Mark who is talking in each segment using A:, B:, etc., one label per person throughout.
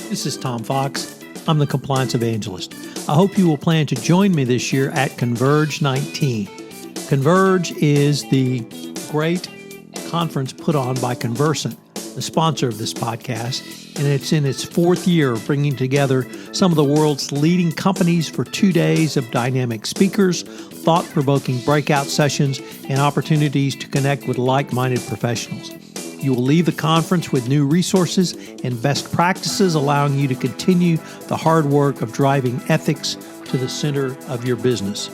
A: This is Tom Fox. I'm the Compliance Evangelist. I hope you will plan to join me this year at Converge19. Converge is the great conference put on by Conversant, the sponsor of this podcast, and it's in its fourth year of bringing together some of the world's leading companies for 2 days of dynamic speakers, thought-provoking breakout sessions, and opportunities to connect with like-minded professionals. You will leave the conference with new resources and best practices, allowing you to continue the hard work of driving ethics to the center of your business.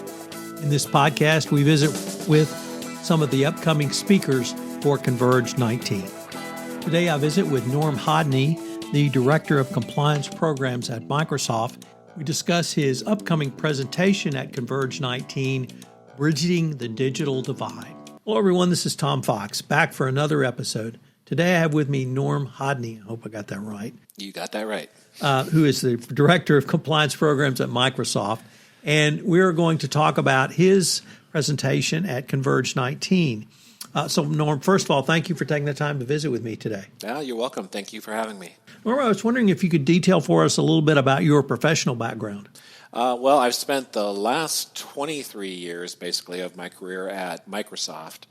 A: In this podcast, we visit with some of the upcoming speakers for Converge19. Today, I visit with Norm Hodne, the Director of Compliance Programs at Microsoft. We discuss his upcoming presentation at Converge19, Bridging the Digital Divide. Hello, everyone. This is Tom Fox, back for another episode. Today, I have with me Norm Hodne. I hope I got that right.
B: You got that right.
A: Who is the Director of Compliance Programs at Microsoft. And we're going to talk about his presentation at Converge19. So, Norm, first of all, thank you for taking the time to visit with me today.
B: Yeah, you're welcome. Thank you for having me.
A: Norm, I was wondering if you could detail for us a little bit about your professional background.
B: Well, I've spent the last 23 years, basically, of my career at Microsoft,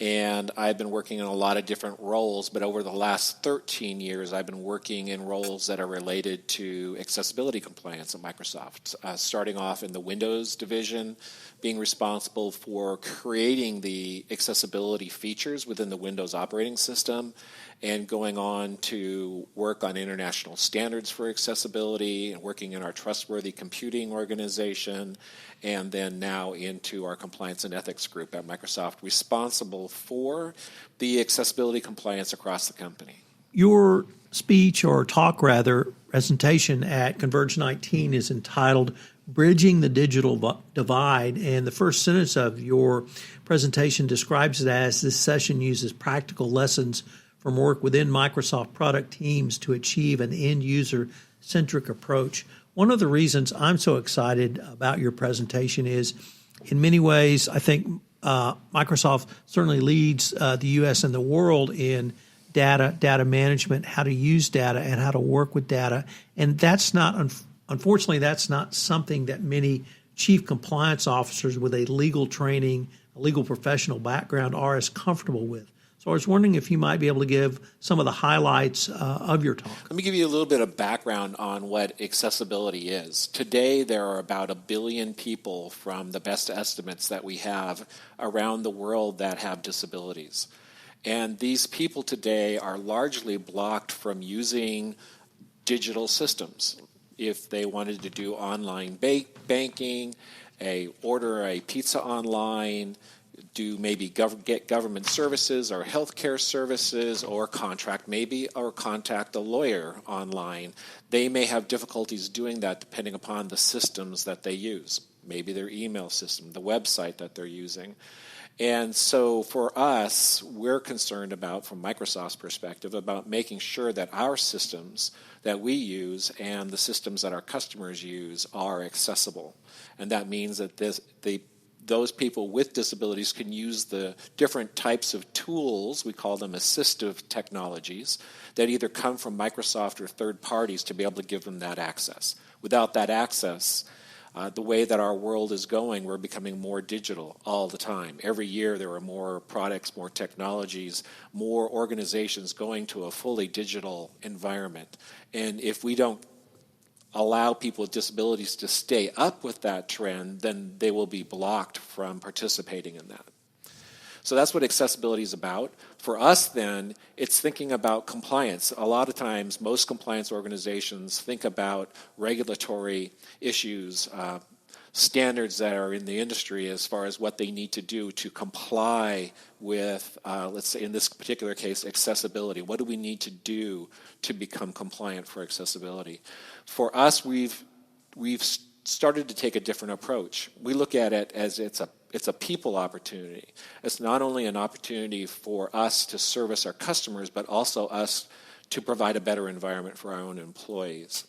B: and I've been working in a lot of different roles, but over the last 13 years, I've been working in roles that are related to accessibility compliance at Microsoft, starting off in the Windows division, being responsible for creating the accessibility features within the Windows operating system, and going on to work on international standards for accessibility and working in our trustworthy computing organization, and then now into our compliance and ethics group at Microsoft, responsible for the accessibility compliance across the company.
A: Your speech, or talk rather, presentation at Converge19 is entitled Bridging the Digital Divide, and the first sentence of your presentation describes it as this session uses practical lessons from work within Microsoft product teams to achieve an end-user-centric approach. One of the reasons I'm so excited about your presentation is, in many ways, I think Microsoft certainly leads the U.S. and the world in data management, how to use data, and how to work with data. And that's not, unfortunately, that's not something that many chief compliance officers with a legal training, a legal professional background are as comfortable with. So I was wondering if you might be able to give some of the highlights of your talk.
B: Let me give you a little bit of background on what accessibility is. Today, there are about 1 billion people, from the best estimates that we have, around the world that have disabilities. And these people today are largely blocked from using digital systems. If they wanted to do online banking, order a pizza online, do maybe get government services or healthcare services, or contact a lawyer online, they may have difficulties doing that depending upon the systems that they use, maybe their email system, the website that they're using. And so for us, we're concerned about, from Microsoft's perspective, about making sure that our systems that we use and the systems that our customers use are accessible. And that means that those people with disabilities can use the different types of tools, we call them assistive technologies, that either come from Microsoft or third parties to be able to give them that access. Without that access, the way that our world is going, we're becoming more digital all the time. Every year there are more products, more technologies, more organizations going to a fully digital environment. And if we don't allow people with disabilities to stay up with that trend, then they will be blocked from participating in that. So that's what accessibility is about. For us, then, it's thinking about compliance. A lot of times, most compliance organizations think about regulatory issues, standards that are in the industry as far as what they need to do to comply with, let's say in this particular case, accessibility. What do we need to do to become compliant for accessibility? For us, we've started to take a different approach. We look at it as it's a people opportunity. It's not only an opportunity for us to service our customers, but also us to provide a better environment for our own employees.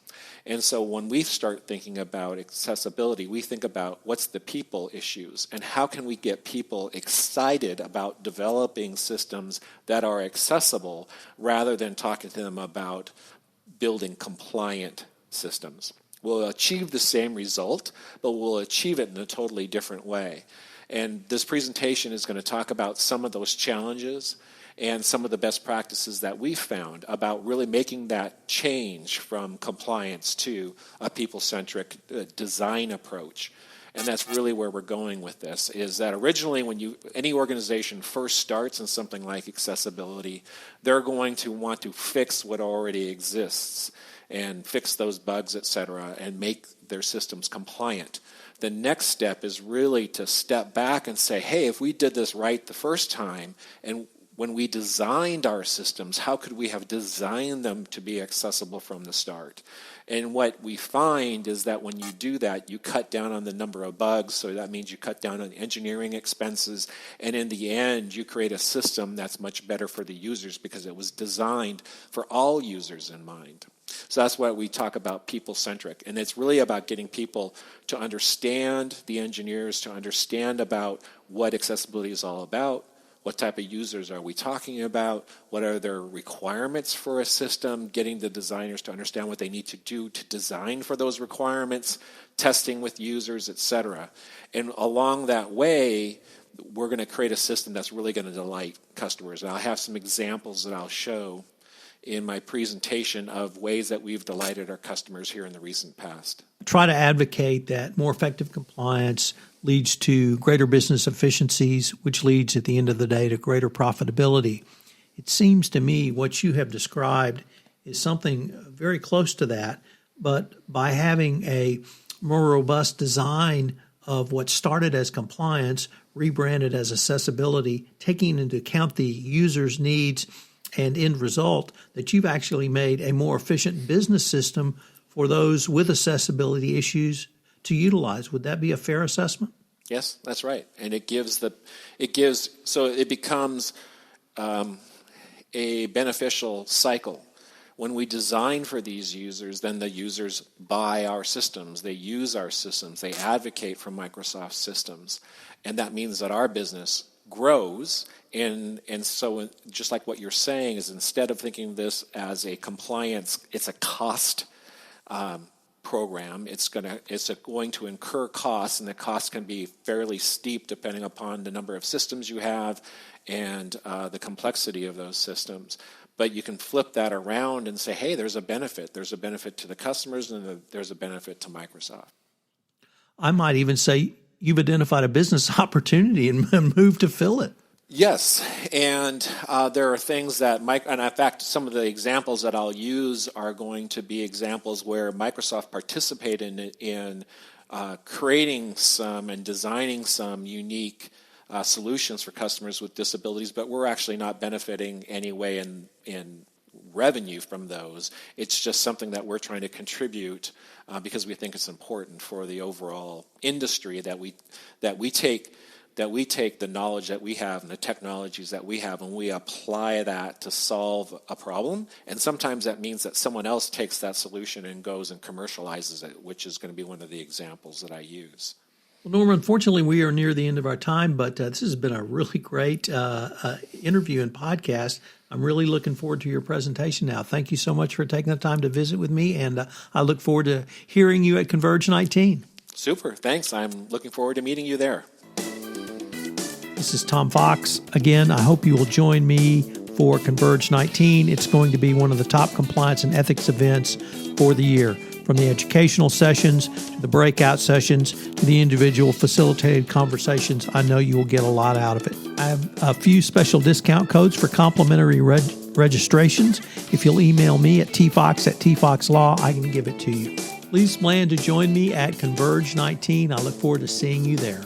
B: And so when we start thinking about accessibility, we think about what's the people issues and how can we get people excited about developing systems that are accessible rather than talking to them about building compliant systems. We'll achieve the same result, but we'll achieve it in a totally different way. And this presentation is going to talk about some of those challenges and some of the best practices that we've found about really making that change from compliance to a people-centric design approach. And that's really where we're going with this, is that originally when any organization first starts in something like accessibility, they're going to want to fix what already exists and fix those bugs, et cetera, and make their systems compliant. The next step is really to step back and say, hey, if we did this right the first time, and when we designed our systems, how could we have designed them to be accessible from the start? And what we find is that when you do that, you cut down on the number of bugs, so that means you cut down on engineering expenses, and in the end, you create a system that's much better for the users because it was designed for all users in mind. So that's why we talk about people-centric, and it's really about getting people to understand, the engineers to understand about what accessibility is all about. What type of users are we talking about? What are their requirements for a system? Getting the designers to understand what they need to do to design for those requirements, testing with users, etc. And along that way, we're going to create a system that's really going to delight customers. And I'll have some examples that I'll show in my presentation of ways that we've delighted our customers here in the recent past.
A: Try to advocate that more effective compliance leads to greater business efficiencies, which leads at the end of the day to greater profitability. It seems to me what you have described is something very close to that, but by having a more robust design of what started as compliance, rebranded as accessibility, taking into account the user's needs and end result, that you've actually made a more efficient business system for those with accessibility issues to utilize. Would that be a fair assessment?
B: Yes, that's right. And it becomes a beneficial cycle. When we design for these users, then the users buy our systems, they use our systems, they advocate for Microsoft systems, and that means that our business grows. And so just like what you're saying is, instead of thinking of this as a compliance, it's a cost program. It's going to incur costs, and the costs can be fairly steep depending upon the number of systems you have and the complexity of those systems. But you can flip that around and say, hey, there's a benefit. There's a benefit to the customers, and there's a benefit to Microsoft. I
A: might even say you've identified a business opportunity and moved to fill it.
B: Yes, and there are things that and in fact, some of the examples that I'll use are going to be examples where Microsoft participated in creating some and designing some unique solutions for customers with disabilities, but we're actually not benefiting anyway in revenue from those. It's just something that we're trying to contribute because we think it's important for the overall industry that we take the knowledge that we have and the technologies that we have, and we apply that to solve a problem. And sometimes that means that someone else takes that solution and goes and commercializes it, which is going to be one of the examples that I use.
A: Well, Norm, unfortunately, we are near the end of our time, but this has been a really great interview and podcast. I'm really looking forward to your presentation now. Thank you so much for taking the time to visit with me, and I look forward to hearing you at Converge 19.
B: Super. Thanks. I'm looking forward to meeting you there.
A: This is Tom Fox. Again, I hope you will join me for Converge 19. It's going to be one of the top compliance and ethics events for the year. From the educational sessions to the breakout sessions to the individual facilitated conversations, I know you will get a lot out of it. I have a few special discount codes for complimentary registrations. If you'll email me at tfox@tfoxlaw, I can give it to you. Please plan to join me at Converge 19. I look forward to seeing you there.